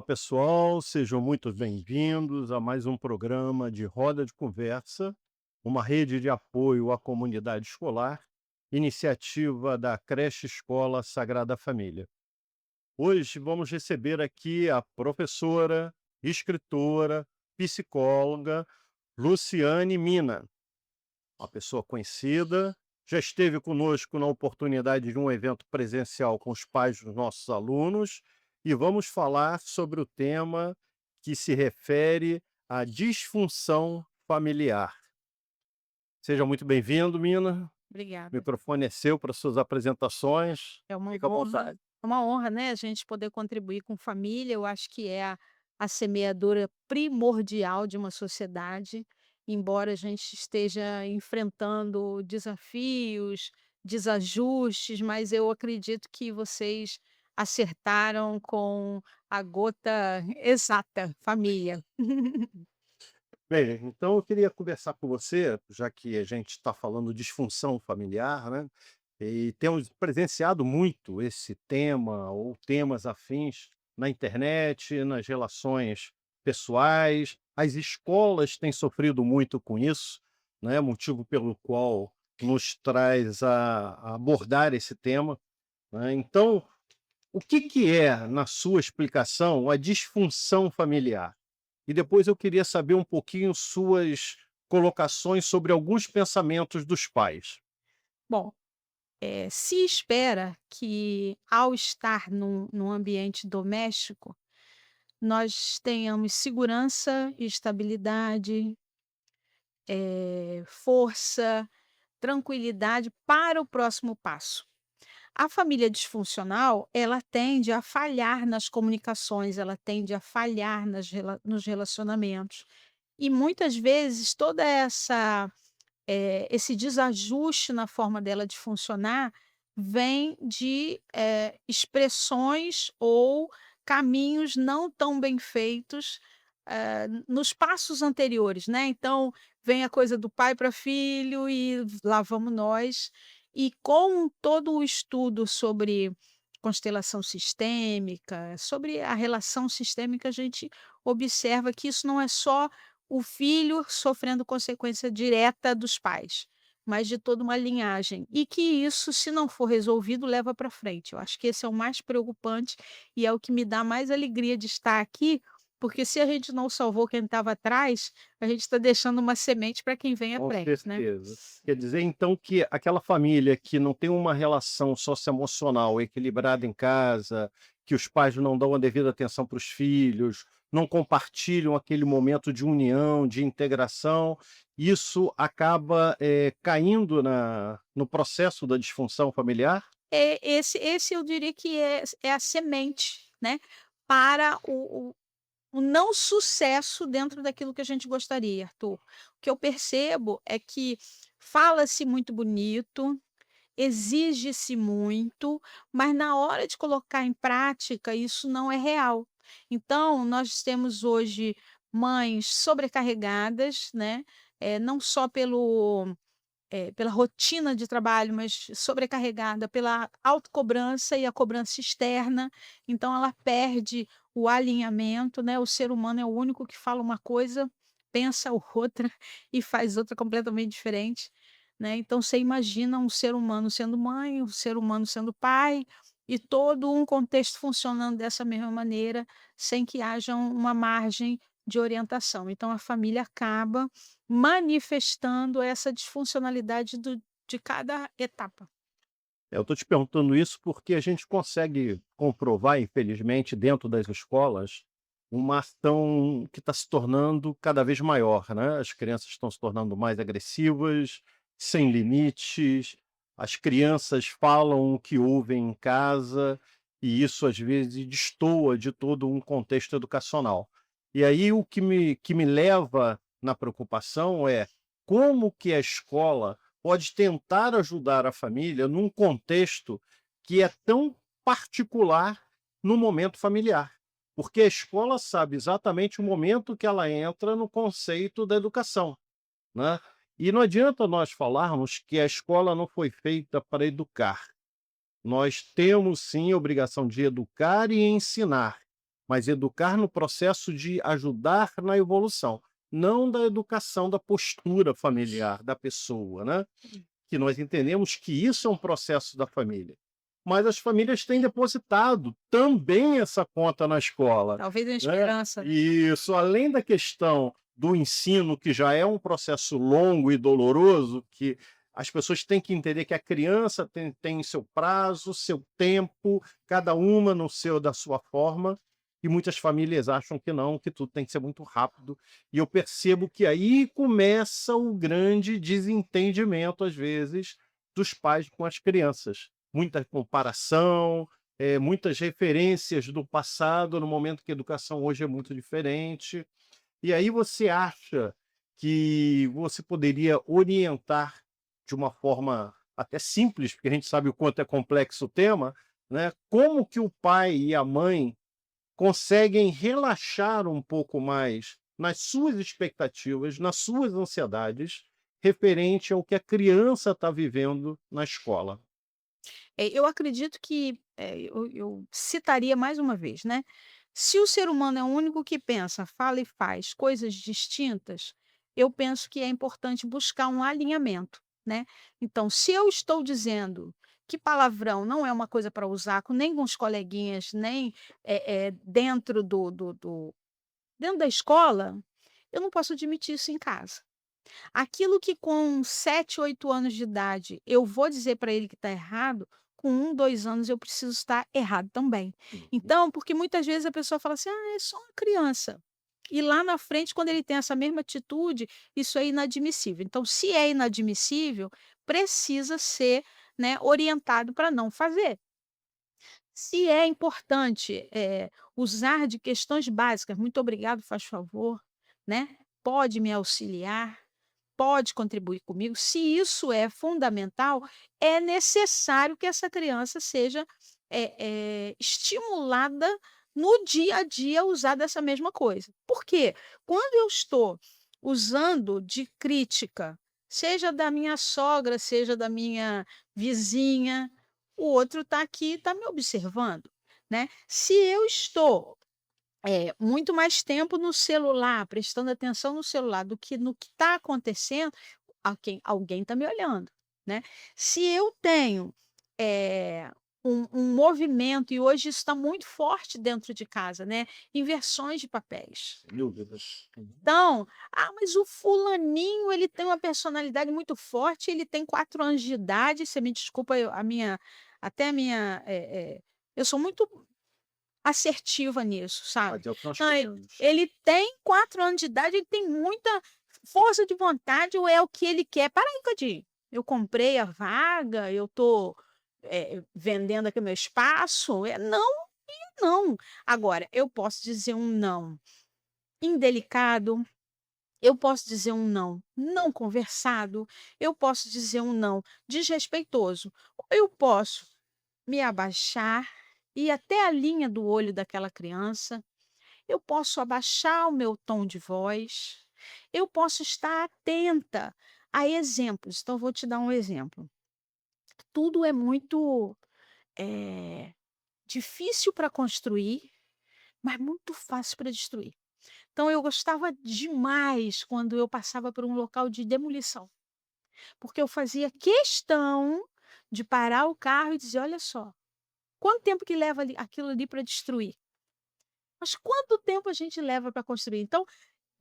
Pessoal, sejam muito bem-vindos a mais um programa de Roda de Conversa, uma rede de apoio à comunidade escolar, iniciativa da Creche Escola Sagrada Família. Hoje vamos receber aqui a professora, escritora, psicóloga Luciane Mina, uma pessoa conhecida, já esteve conosco na oportunidade de um evento presencial com os pais dos nossos alunos e vamos falar sobre o tema que se refere à disfunção familiar. Seja muito bem-vindo, Mina. O Obrigada. microfone é seu para suas apresentações. É uma Fica à honra vontade. é uma honra, né, a gente poder contribuir com família, eu acho que é a semeadura primordial de uma sociedade, embora a gente esteja enfrentando desafios, desajustes, mas eu acredito que vocês acertaram com a gota exata, família. Bem, então eu queria conversar com você, já que a gente está falando de disfunção familiar, né? E temos presenciado muito esse tema ou temas afins na internet, nas relações pessoais. As escolas têm sofrido muito com isso, né? Motivo pelo qual nos traz a abordar esse tema, né? Então, o que que é, na sua explicação, a disfunção familiar? E depois eu queria saber um pouquinho suas colocações sobre alguns pensamentos dos pais. Bom, se espera que ao estar num ambiente doméstico nós tenhamos segurança, estabilidade, força, tranquilidade para o próximo passo. A família disfuncional, ela tende a falhar nas comunicações, ela tende a falhar nos relacionamentos. E muitas vezes toda esse desajuste na forma dela de funcionar vem de expressões ou caminhos não tão bem feitos nos passos anteriores, né. Então, vem a coisa do pai para filho e lá vamos nós. E com todo o estudo sobre constelação sistêmica, sobre a relação sistêmica, a gente observa que isso não é só o filho sofrendo consequência direta dos pais, mas de toda uma linhagem. E que isso, se não for resolvido, leva para frente. Eu acho que esse é o mais preocupante e é o que me dá mais alegria de estar aqui, porque se a gente não salvou quem estava atrás, a gente está deixando uma semente para quem vem à Com frente, né. certeza. Quer dizer, então, que aquela família que não tem uma relação socioemocional equilibrada em casa, que os pais não dão a devida atenção para os filhos, não compartilham aquele momento de união, de integração, isso acaba, caindo no processo da disfunção familiar? Esse eu diria que é a semente, né, para o não sucesso dentro daquilo que a gente gostaria, Arthur. O que eu percebo é que fala-se muito bonito, exige-se muito, mas na hora de colocar em prática isso não é real. Então, nós temos hoje mães sobrecarregadas, né, não só pela rotina de trabalho, mas sobrecarregada pela autocobrança e a cobrança externa, então ela perde o alinhamento, né, o ser humano é o único que fala uma coisa, pensa outra e faz outra completamente diferente, né, então você imagina um ser humano sendo mãe, um ser humano sendo pai, e todo um contexto funcionando dessa mesma maneira, sem que haja uma margem de orientação. Então a família acaba manifestando essa disfuncionalidade de cada etapa. Eu estou te perguntando isso porque a gente consegue comprovar, infelizmente, dentro das escolas, uma ação que está se tornando cada vez maior, né? As crianças estão se tornando mais agressivas, sem limites, as crianças falam o que ouvem em casa, e isso às vezes destoa de todo um contexto educacional. E aí o que me leva na preocupação é como que a escola pode tentar ajudar a família num contexto que é tão particular no momento familiar. Porque a escola sabe exatamente o momento que ela entra no conceito da educação, né? E não adianta nós falarmos que a escola não foi feita para educar. Nós temos sim a obrigação de educar e ensinar. mas educar no processo de ajudar na evolução, não da educação da postura familiar da pessoa, né, que nós entendemos que isso é um processo da família. Mas as famílias têm depositado também essa conta na escola, Talvez uma né. esperança, né. Isso, além da questão do ensino, que já é um processo longo e doloroso, que as pessoas têm que entender que a criança tem seu prazo, seu tempo, cada uma no seu da sua forma, e muitas famílias acham que não, que tudo tem que ser muito rápido. E eu percebo que aí começa o grande desentendimento, às vezes, dos pais com as crianças. Muita comparação, muitas referências do passado, no momento que a educação hoje é muito diferente. E aí você acha que você poderia orientar de uma forma até simples, porque a gente sabe o quanto é complexo o tema, né, como que o pai e a mãe conseguem relaxar um pouco mais nas suas expectativas, nas suas ansiedades, referente ao que a criança está vivendo na escola. Eu acredito que, eu citaria mais uma vez, né, se o ser humano é o único que pensa, fala e faz coisas distintas, eu penso que é importante buscar um alinhamento, né. Então, se eu estou dizendo que palavrão não é uma coisa para usar nem com os coleguinhas, nem, dentro dentro da escola, eu não posso admitir isso em casa. Aquilo que com 7, 8 anos de idade eu vou dizer para ele que está errado, com 1, 2 anos eu preciso estar errado também. Uhum. Então, porque muitas vezes a pessoa fala assim: "Ah, é só uma criança". E lá na frente, quando ele tem essa mesma atitude, isso é inadmissível. Então, se é inadmissível, precisa ser, né, orientado para não fazer. Se é importante, usar de questões básicas, "muito obrigado, faz favor", né, "pode me auxiliar", pode contribuir comigo. Se isso é fundamental, é necessário que essa criança seja, estimulada no dia a dia a usar dessa mesma coisa. Por quê? Quando eu estou usando de crítica, seja da minha sogra, seja da minha vizinha, o outro está aqui, está me observando, né. Se eu estou muito mais tempo no celular, prestando atenção no celular do que no que está acontecendo, alguém está me olhando, né. Se eu tenho, eh, um movimento e hoje isso está muito forte dentro de casa, né, inversões de papéis. Sem dúvidas. Uhum. Então: "Ah, mas o fulaninho ele tem uma personalidade muito forte, ele tem 4 anos de idade", você me desculpa eu a minha até a minha, eu sou muito assertiva nisso, sabe. Mas é o que nós Não, queremos. ele tem 4 anos de idade, ele tem muita força de vontade ou é o que ele quer. Para aí um cadinho, eu comprei a vaga, eu tô, vendendo aqui meu espaço, não e não. Agora, eu posso dizer um não indelicado, eu posso dizer um não não conversado, eu posso dizer um não desrespeitoso, ou eu posso me abaixar, ir até a linha do olho daquela criança, eu posso abaixar o meu tom de voz, eu posso estar atenta a exemplos. Então, eu vou te dar um exemplo. Tudo é muito, eh, difícil para construir, mas muito fácil para destruir. Então, eu gostava demais quando eu passava por um local de demolição, porque eu fazia questão de parar o carro e dizer: "Olha só, quanto tempo que leva ali aquilo ali para destruir? Mas quanto tempo a gente leva para construir?". Então,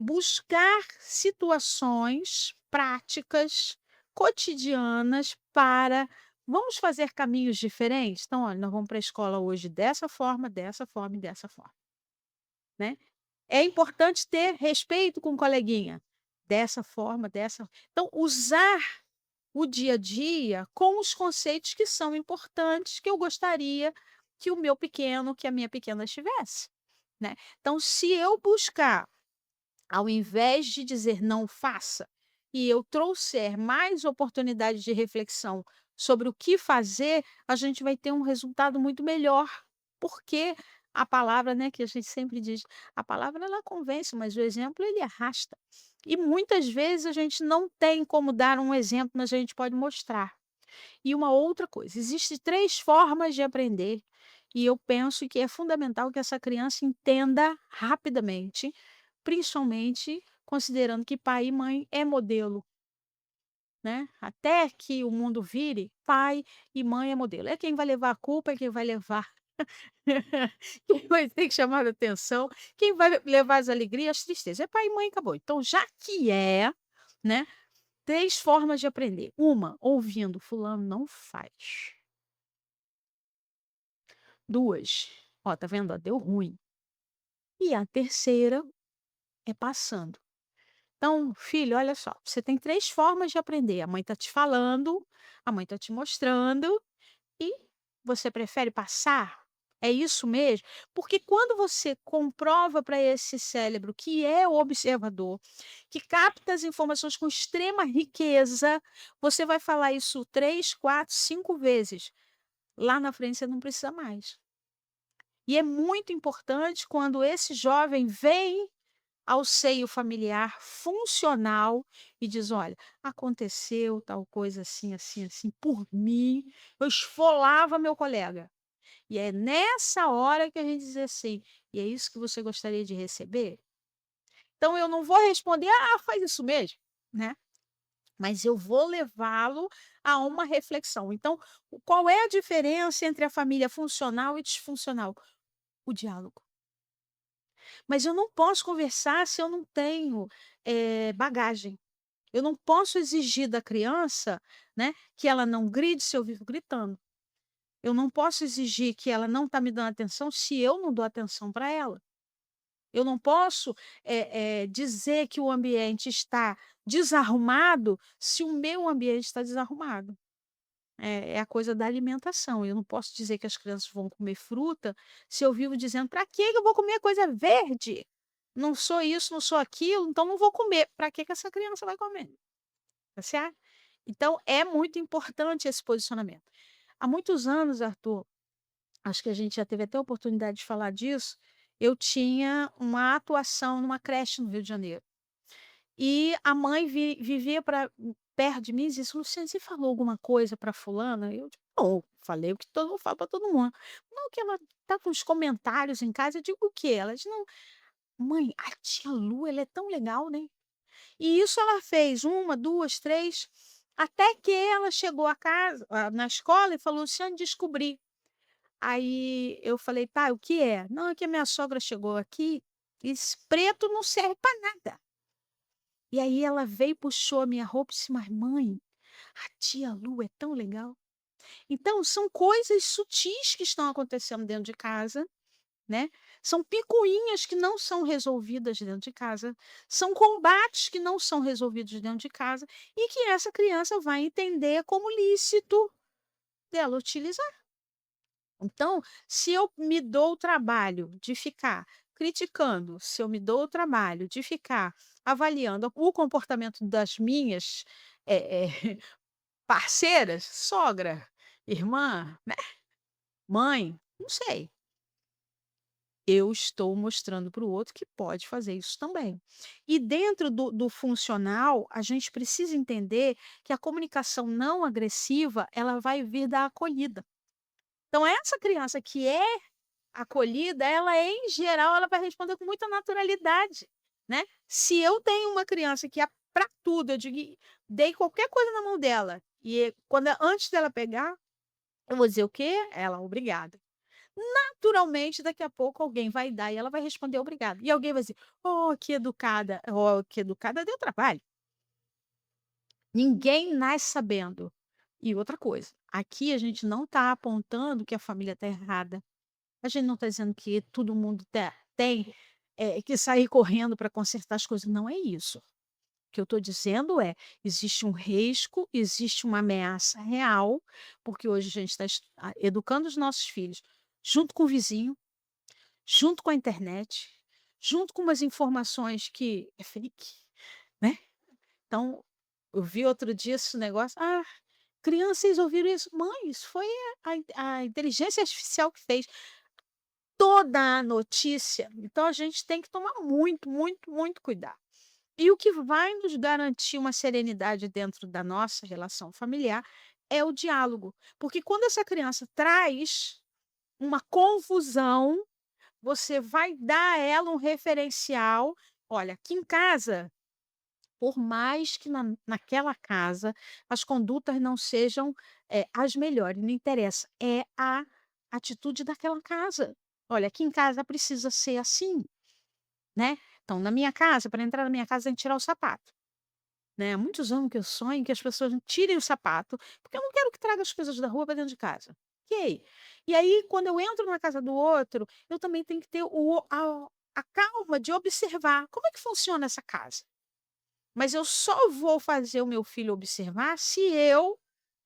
buscar situações práticas, cotidianas para vamos fazer caminhos diferentes? Então, olha, nós vamos para a escola hoje dessa forma e dessa forma, né. É importante ter respeito com o coleguinha, dessa forma, dessa então usar o dia a dia com os conceitos que são importantes, que eu gostaria que o meu pequeno, que a minha pequena tivesse, né. Então se eu buscar, ao invés de dizer: "Não faça", e eu trouxer mais oportunidades de reflexão sobre o que fazer, a gente vai ter um resultado muito melhor, porque a palavra, né, que a gente sempre diz, a palavra ela convence, mas o exemplo ele arrasta. E muitas vezes a gente não tem como dar um exemplo, mas a gente pode mostrar. E uma outra coisa, existem 3 formas de aprender E eu penso que é fundamental que essa criança entenda rapidamente, principalmente considerando que pai e mãe é modelo, né. Até que o mundo vire, pai e mãe é modelo. É quem vai levar a culpa, é quem vai levar quem vai ter que chamar a atenção, quem vai levar as alegrias, as tristezas, é pai e mãe, acabou. Então já que é, né, 3 formas de aprender. Uma, ouvindo: "Fulano não faz". 2, "Ó, tá vendo, ó, deu ruim". E a terceira é passando. Então: "Filho, olha só, você tem 3 formas de aprender, a mãe tá te falando, a mãe tá te mostrando e você prefere passar? É isso mesmo?". Porque quando você comprova para esse cérebro que é o observador, que capta as informações com extrema riqueza, você vai falar isso 3, 4, 5 vezes. Lá na frente você não precisa mais. E é muito importante quando esse jovem vem ao seio familiar funcional e diz: "Olha, aconteceu tal coisa assim, assim, assim, por mim, eu esfolava meu colega". E é nessa hora que a gente diz assim: "E é isso que você gostaria de receber?". Então eu não vou responder: "Ah, faz isso mesmo", né, mas eu vou levá-lo a uma reflexão. Então, qual é a diferença entre a família funcional e disfuncional? O diálogo. Mas eu não posso conversar se eu não tenho, bagagem. Eu não posso exigir da criança, né, que ela não grite se eu vivo gritando. Eu não posso exigir que ela não está me dando atenção se eu não dou atenção para ela. Eu não posso, dizer que o ambiente está desarrumado se o meu ambiente está desarrumado. É a coisa da alimentação. Eu não posso dizer que as crianças vão comer fruta se eu vivo dizendo: "Para que eu vou comer coisa verde? Não sou isso, não sou aquilo, então não vou comer". Para que essa criança vai comer? Tá certo? Então é muito importante esse posicionamento. Há muitos anos, Arthur, acho que a gente já teve até a oportunidade de falar disso, eu tinha uma atuação numa creche no Rio de Janeiro. E a mãe vivia perto de mim e disse: "Luciane, você falou alguma coisa para fulana?". Eu digo: "Não, falei o que todo mundo fala para todo mundo". "Não, que ela tá com os comentários em casa". Eu digo: "O quê?". Ela disse: "Não, mãe, a tia Lu, ela é tão legal, né". E isso ela fez uma, 2, 3, até que ela chegou a casa na escola e falou: "Luciane, descobri". Aí eu falei: "Tá, o que é?". "Não, é que a minha sogra chegou aqui e esse preto não serve para nada". E aí ela veio e puxou a minha roupa e disse: "Mas mãe, a tia Lu é tão legal". Então são coisas sutis que estão acontecendo dentro de casa, né, são picuinhas que não são resolvidas dentro de casa, são combates que não são resolvidos dentro de casa e que essa criança vai entender como lícito dela utilizar. Então, se eu me dou o trabalho de ficar criticando, se eu me dou o trabalho de ficar avaliando o comportamento das minhas, parceiras, sogra, irmã, né, mãe, não sei, eu estou mostrando para o outro que pode fazer isso também. E dentro do funcional, a gente precisa entender que a comunicação não agressiva, ela vai vir da acolhida. Então essa criança que é acolhida, ela em geral, ela vai responder com muita naturalidade, né. Se eu tenho uma criança que é para tudo, eu digo dei qualquer coisa na mão dela, e quando antes dela pegar, eu vou dizer o quê? Ela: "Obrigada". Naturalmente, daqui a pouco alguém vai dar e ela vai responder: "Obrigada". E alguém vai dizer: "Oh, que educada". "Oh, que educada", deu trabalho. Ninguém nasce sabendo. E outra coisa, aqui a gente não está apontando que a família está errada. A gente não está dizendo que todo mundo tem, que sair correndo para consertar as coisas, não é isso. O que eu estou dizendo é, existe um risco, existe uma ameaça real, porque hoje a gente está educando os nossos filhos junto com o vizinho, junto com a internet, junto com umas informações que é fake, né. Então, eu vi outro dia esse negócio: "Ah, criança, vocês ouviram isso?". "Mãe, isso foi a inteligência artificial que fez". Toda a notícia. Então a gente tem que tomar muito, muito, muito cuidado. E o que vai nos garantir uma serenidade dentro da nossa relação familiar é o diálogo, porque quando essa criança traz uma confusão, você vai dar a ela um referencial. Olha, aqui em casa, por mais que naquela casa as condutas não sejam, as melhores, não interessa, é a atitude daquela casa. Olha, aqui em casa precisa ser assim, né. Então na minha casa, para entrar na minha casa tem que tirar o sapato, né. Há muitos anos que eu sonho que as pessoas tirem o sapato, porque eu não quero que traga as coisas da rua para dentro de casa. Ok. E aí quando eu entro na casa do outro, eu também tenho que ter a calma de observar como é que funciona essa casa. Mas eu só vou fazer o meu filho observar se eu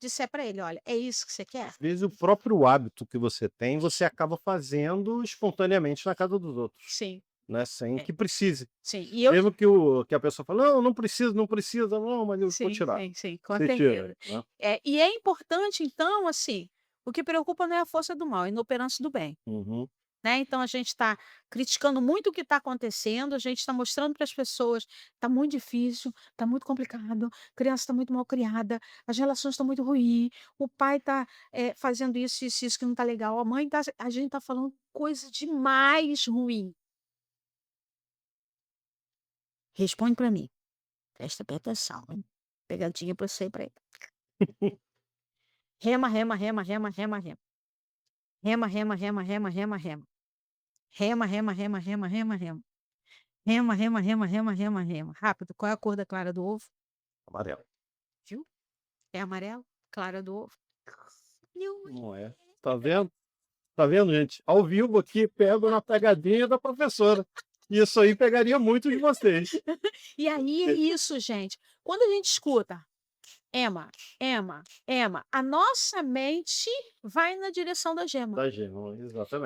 disser para ele: "Olha, é isso que você quer?". Às vezes o próprio hábito que você tem, você acaba fazendo espontaneamente na casa dos outros, Sim, né, sem é, que precise. sim. E eu Mesmo que a pessoa fale: "Não, não precisa, não precisa", "Não, mas eu vou sim, tirar". sim, sim, com Você tira, certeza. né. E é importante então, assim, o que preocupa não é a força do mal, é a inoperância do bem, Uhum. né. Então a gente está criticando muito o que está acontecendo, a gente está mostrando para as pessoas: "Está muito difícil, está muito complicado, a criança está muito mal criada, as relações estão muito ruins, o pai está, fazendo isso, isso, isso que não está legal, a mãe está", a gente está falando coisa demais ruim. Responde para mim, presta bem atenção, hein, pegadinha para você e para ele. Rema, rema, rema, rema, rema, rema. Rema, rema, rema, rema, rema, rema. Rema, rema, rema, rema, rema, rema. Rema, rema, rema, rema, rema, rema. Rápido, qual é a cor da clara do ovo? Amarelo. Viu? É amarelo? Clara do ovo. Viu? Não é. Tá vendo? Tá vendo, gente? Ao vivo aqui, pego na pegadinha da professora. Isso aí pegaria muito de vocês. E aí é isso, gente. Quando a gente escuta Ema, Ema, Ema, a nossa mente vai na direção da gema. Da gema,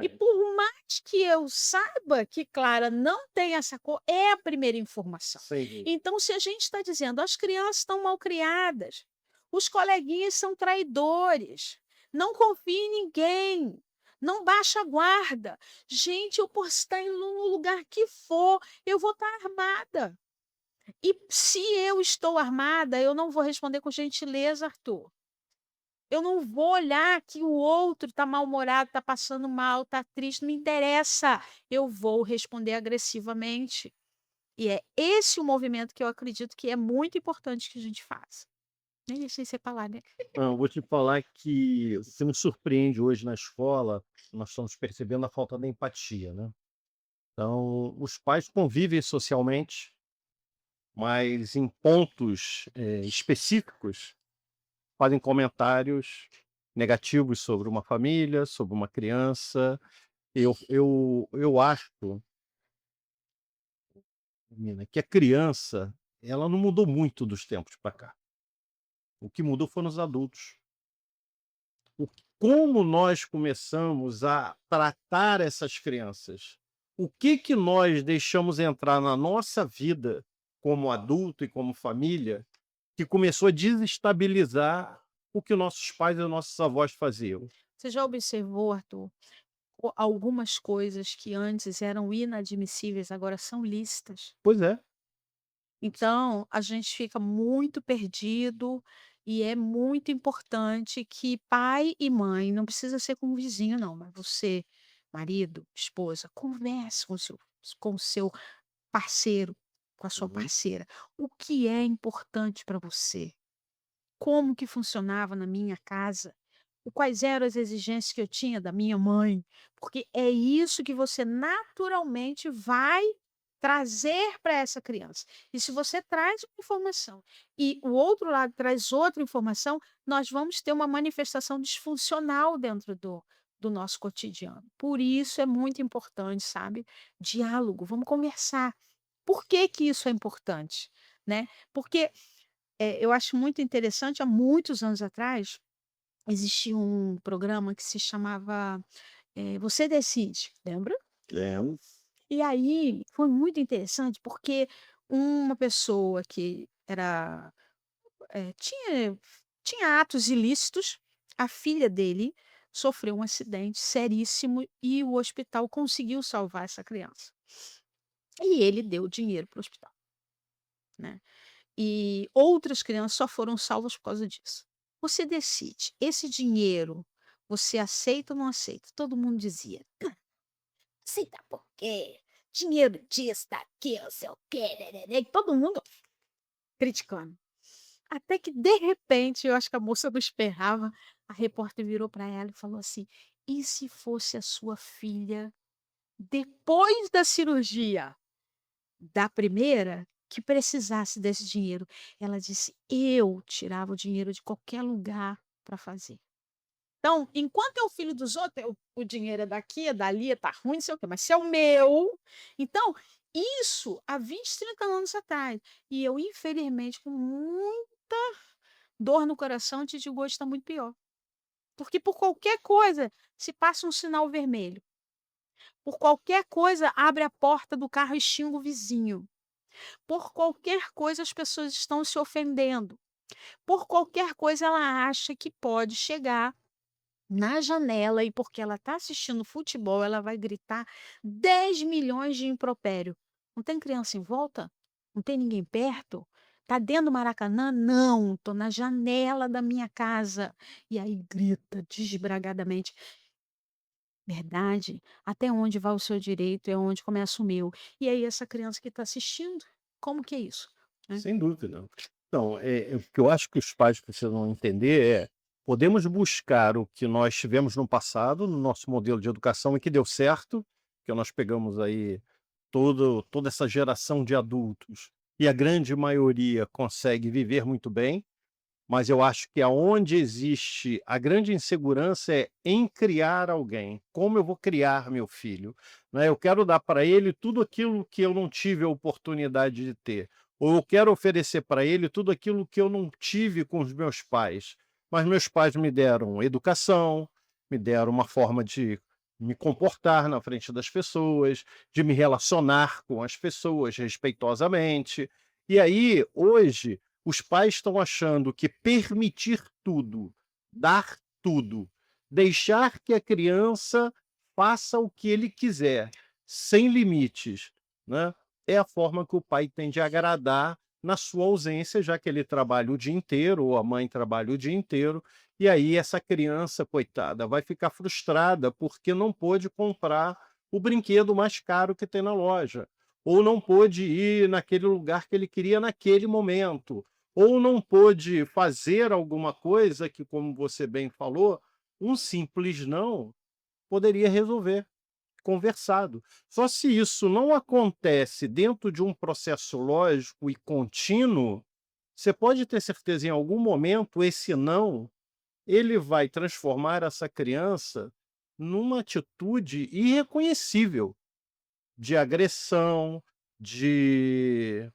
E exatamente. por mais que eu saiba que Clara não tem essa cor, é a primeira informação. Sem dúvida. Então, se a gente está dizendo: "As crianças estão mal criadas, os coleguinhas são traidores, não confie em ninguém, não baixa a guarda". Gente, eu posso estar indo no lugar que for, eu vou estar armada. E se eu estou armada, eu não vou responder com gentileza, Arthur. Eu não vou olhar que o outro está mal-humorado, está passando mal, está triste, não me interessa. Eu vou responder agressivamente. E é esse o movimento que eu acredito que é muito importante que a gente faça. Nem deixei você falar, né? Não, vou te falar que o que me surpreende hoje na escola, nós estamos percebendo a falta da empatia, né. Então, os pais convivem socialmente, mas em pontos, específicos, fazem comentários negativos sobre uma família, sobre uma criança. Eu acho, menina, que a criança, ela não mudou muito dos tempos para cá. O que mudou foram os adultos. O Como nós começamos a tratar essas crianças? O que nós deixamos entrar na nossa vida como adulto e como família, que começou a desestabilizar o que nossos pais e nossos avós faziam? Você já observou, Arthur, algumas coisas que antes eram inadmissíveis, agora são lícitas? Pois é, Então, a gente fica muito perdido e é muito importante que pai e mãe, não precisa ser com o vizinho não, mas você, marido, esposa, converse com o seu parceiro, com a sua uhum, parceira. O que é importante para você? Como que funcionava na minha casa? Quais eram as exigências que eu tinha da minha mãe? Porque é isso que você naturalmente vai trazer para essa criança. E se você traz uma informação e o outro lado traz outra informação, nós vamos ter uma manifestação disfuncional dentro do nosso cotidiano. Por isso é muito importante, sabe? Diálogo, vamos conversar. Por que que isso é importante? Né? Porque eu acho muito interessante, há muitos anos atrás, existia um programa que se chamava, Você Decide, lembra? é, E aí foi muito interessante, porque uma pessoa que era, tinha atos ilícitos, a filha dele sofreu um acidente seríssimo e o hospital conseguiu salvar essa criança. E ele deu dinheiro para o hospital, né. E outras crianças só foram salvas por causa disso. Você decide, esse dinheiro Você aceita ou não aceita?" Todo mundo dizia: "Aceita por quê? Dinheiro disso, daquilo, não sei o quê, nã-nã-nã", e todo mundo criticando. Até que de repente, eu acho que a moça não esperava, a repórter virou para ela e falou assim: "E se fosse a sua filha, depois da cirurgia da primeira, que precisasse desse dinheiro?" Ela disse: "Eu tirava o dinheiro de qualquer lugar para fazer. Então, enquanto é o filho dos outros, o dinheiro é daqui, é dali, tá ruim, não sei o quê, mas se é o meu". Então, isso há 20, 30 anos atrás. E eu, infelizmente, com muita dor no coração, te digo, hoje está muito pior. Porque por qualquer coisa se passa um sinal vermelho. Por qualquer coisa abre a porta do carro e xinga o vizinho. Por qualquer coisa as pessoas estão se ofendendo. Por qualquer coisa ela acha que pode chegar na janela e porque ela está assistindo futebol, ela vai gritar 10 milhões de impropério. Não tem criança em volta? Não tem ninguém perto? Tá dentro do Maracanã? Não, tô na janela da minha casa. E aí grita desbragadamente. Verdade, até onde vai o seu direito é onde começa o meu. E aí essa criança que está assistindo, como que é isso? Né? Sem dúvida. Então, o que eu acho que os pais precisam entender podemos buscar o que nós tivemos no passado, no nosso modelo de educação e que deu certo, que nós pegamos aí toda essa geração de adultos e a grande maioria consegue viver muito bem, mas eu acho que aonde existe a grande insegurança é em criar alguém. Como eu vou criar meu filho? Né? Eu quero dar para ele tudo aquilo que eu não tive a oportunidade de ter, ou eu quero oferecer para ele tudo aquilo que eu não tive com os meus pais. Mas meus pais me deram educação, me deram uma forma de me comportar na frente das pessoas, de me relacionar com as pessoas respeitosamente. E aí, hoje, os pais estão achando que permitir tudo, dar tudo, deixar que a criança faça o que ele quiser, sem limites, né, é a forma que o pai tem de agradar na sua ausência, já que ele trabalha o dia inteiro ou a mãe trabalha o dia inteiro, e aí essa criança, coitada, vai ficar frustrada porque não pôde comprar o brinquedo mais caro que tem na loja, ou não pôde ir naquele lugar que ele queria naquele momento, ou não pôde fazer alguma coisa que, como você bem falou, um simples não poderia resolver, conversado. Só se isso não acontece dentro de um processo lógico e contínuo, você pode ter certeza, em algum momento, esse não, ele vai transformar essa criança numa atitude irreconhecível de agressão, de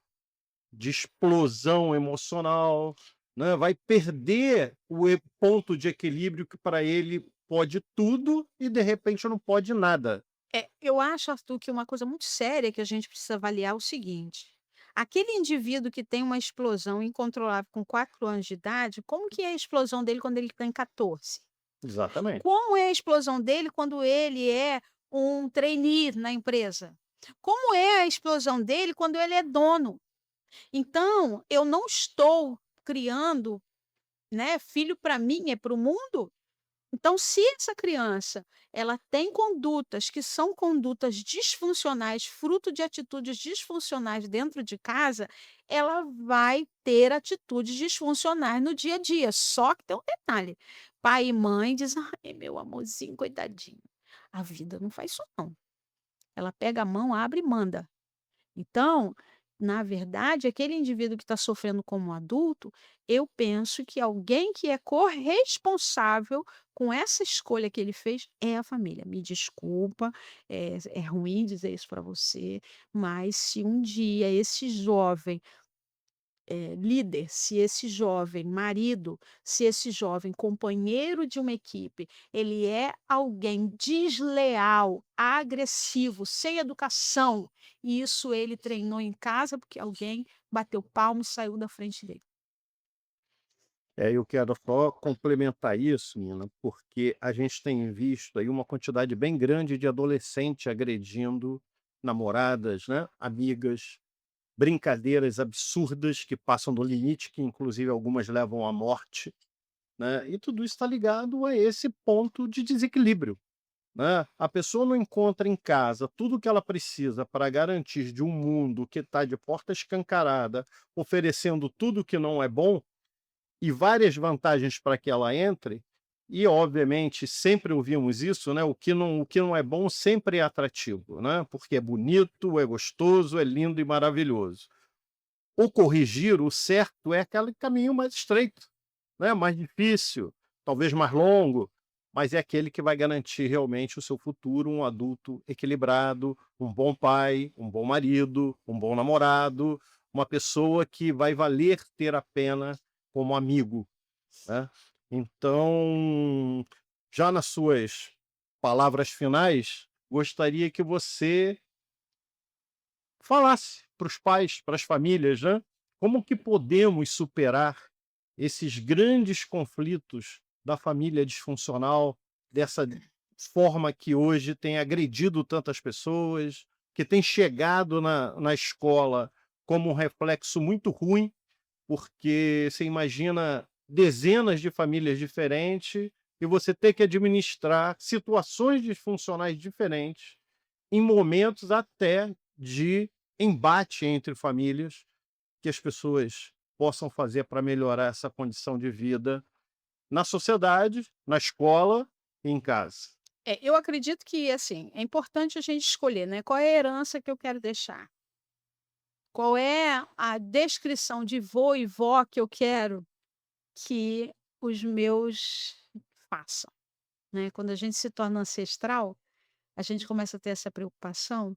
explosão emocional, né, vai perder o ponto de equilíbrio que para ele pode tudo e de repente não pode nada. É, eu acho, Arthur, que uma coisa muito séria que a gente precisa avaliar é o seguinte: aquele indivíduo que tem uma explosão incontrolável com 4 anos de idade, como que é a explosão dele quando ele tem 14? Exatamente. Como é a explosão dele quando ele é um trainee na empresa? Como é a explosão dele quando ele é dono? Então, eu não estou criando, né, filho para mim, é para o mundo. Então, se essa criança, ela tem condutas que são condutas disfuncionais, fruto de atitudes disfuncionais dentro de casa, ela vai ter atitudes disfuncionais no dia a dia. Só que tem um detalhe: pai e mãe dizem, ai, meu amorzinho, coitadinho. A vida não faz isso, não. Ela pega a mão, abre e manda. Então, na verdade, aquele indivíduo que está sofrendo como adulto, eu penso que alguém que é corresponsável com essa escolha que ele fez é a família. Me desculpa, é ruim dizer isso para você, mas se um dia esse jovem líder, se esse jovem marido, se esse jovem companheiro de uma equipe, ele é alguém desleal, agressivo, sem educação, e isso ele treinou em casa porque alguém bateu palmo e saiu da frente dele. Eu quero só complementar isso, Nina, porque a gente tem visto aí uma quantidade bem grande de adolescente agredindo namoradas, né, amigas, brincadeiras absurdas que passam do limite, que inclusive algumas levam à morte. né? E tudo isso está ligado a esse ponto de desequilíbrio, né? A pessoa não encontra em casa tudo o que ela precisa para garantir de um mundo que está de porta escancarada, oferecendo tudo que não é bom e várias vantagens para que ela entre, e obviamente sempre ouvimos isso, né? O que não é bom sempre é atrativo, né? Porque é bonito, é gostoso, é lindo e maravilhoso. O corrigir, o certo é aquele caminho mais estreito, né? Mais difícil, talvez mais longo, mas é aquele que vai garantir realmente o seu futuro, um adulto equilibrado, um bom pai, um bom marido, um bom namorado, uma pessoa que vai valer ter a pena como amigo, né? Então, já nas suas palavras finais, gostaria que você falasse para os pais, para as famílias, né, como que podemos superar esses grandes conflitos da família disfuncional, dessa forma que hoje tem agredido tantas pessoas, que tem chegado na escola como um reflexo muito ruim, porque você imagina dezenas de famílias diferentes e você ter que administrar situações disfuncionais diferentes em momentos até de embate entre famílias, que as pessoas possam fazer para melhorar essa condição de vida na sociedade, na escola e em casa. Eu acredito que, assim, é importante a gente escolher, né, qual é a herança que eu quero deixar, qual é a descrição de vô e vó que eu quero que os meus façam, né. Quando a gente se torna ancestral, a gente começa a ter essa preocupação,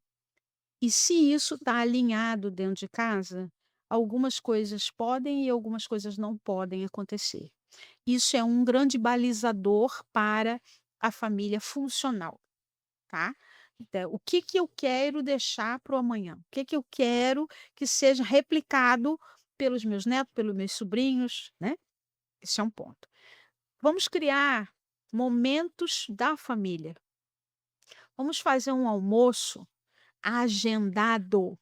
e se isso está alinhado dentro de casa, algumas coisas podem e algumas coisas não podem acontecer. Isso é um grande balizador para a família funcional. Tá? Então, o que que eu quero deixar para o amanhã? O que que eu quero que seja replicado pelos meus netos, pelos meus sobrinhos, né? Esse é um ponto. Vamos criar momentos da família. Vamos fazer um almoço agendado.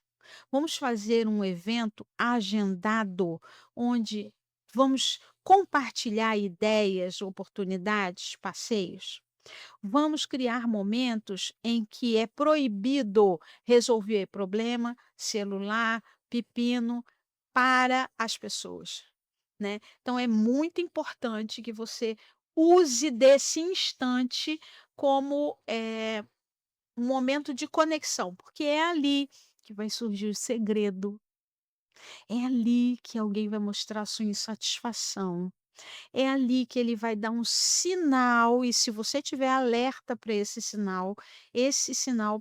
Vamos fazer um evento agendado, onde vamos compartilhar ideias, oportunidades, passeios. Vamos criar momentos em que é proibido resolver problema, celular, pepino para as pessoas, né. Então é muito importante que você use desse instante como, um momento de conexão, porque é ali que vai surgir o segredo, é ali que alguém vai mostrar sua insatisfação. É ali que ele vai dar um sinal e se você tiver alerta para esse sinal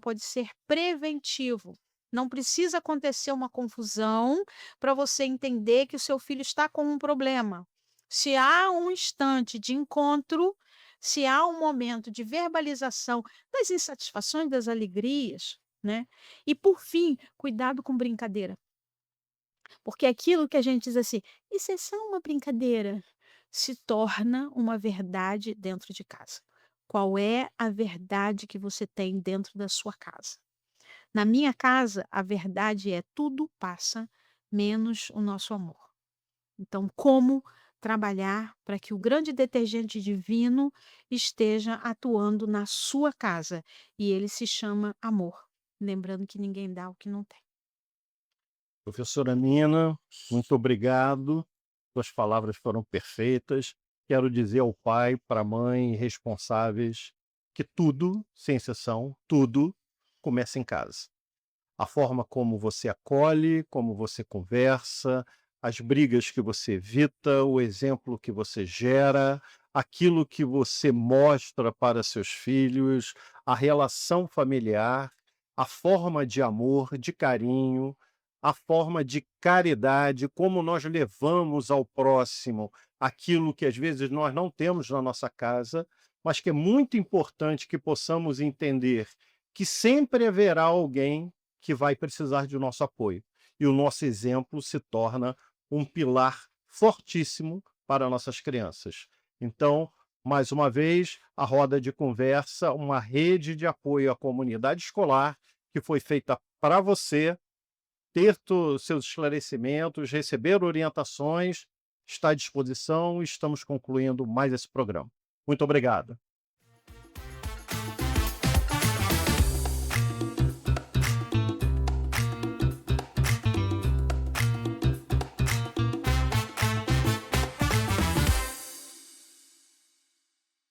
pode ser preventivo. Não precisa acontecer uma confusão para você entender que o seu filho está com um problema. Se há um instante de encontro, se há um momento de verbalização das insatisfações, das alegrias, né? E por fim, cuidado com brincadeira. Porque aquilo que a gente diz assim: "Isso é só uma brincadeira", se torna uma verdade dentro de casa. Qual é a verdade que você tem dentro da sua casa? Na minha casa, a verdade é: tudo passa, menos o nosso amor. Então, como trabalhar para que o grande detergente divino esteja atuando na sua casa? E ele se chama amor. Lembrando que ninguém dá o que não tem. Professora Nina, muito obrigado. Suas palavras foram perfeitas. Quero dizer ao pai, para a mãe, responsáveis, que tudo, sem exceção, tudo começa em casa. A forma como você acolhe, como você conversa, as brigas que você evita, o exemplo que você gera, aquilo que você mostra para seus filhos, a relação familiar, a forma de amor, de carinho, a forma de caridade, como nós levamos ao próximo aquilo que às vezes nós não temos na nossa casa, mas que é muito importante que possamos entender que sempre haverá alguém que vai precisar de nosso apoio. E o nosso exemplo se torna um pilar fortíssimo para nossas crianças. Então, mais uma vez, a roda de conversa, uma rede de apoio à comunidade escolar que foi feita para você ter seus esclarecimentos, receber orientações está à disposição e estamos concluindo mais esse programa. Muito obrigado.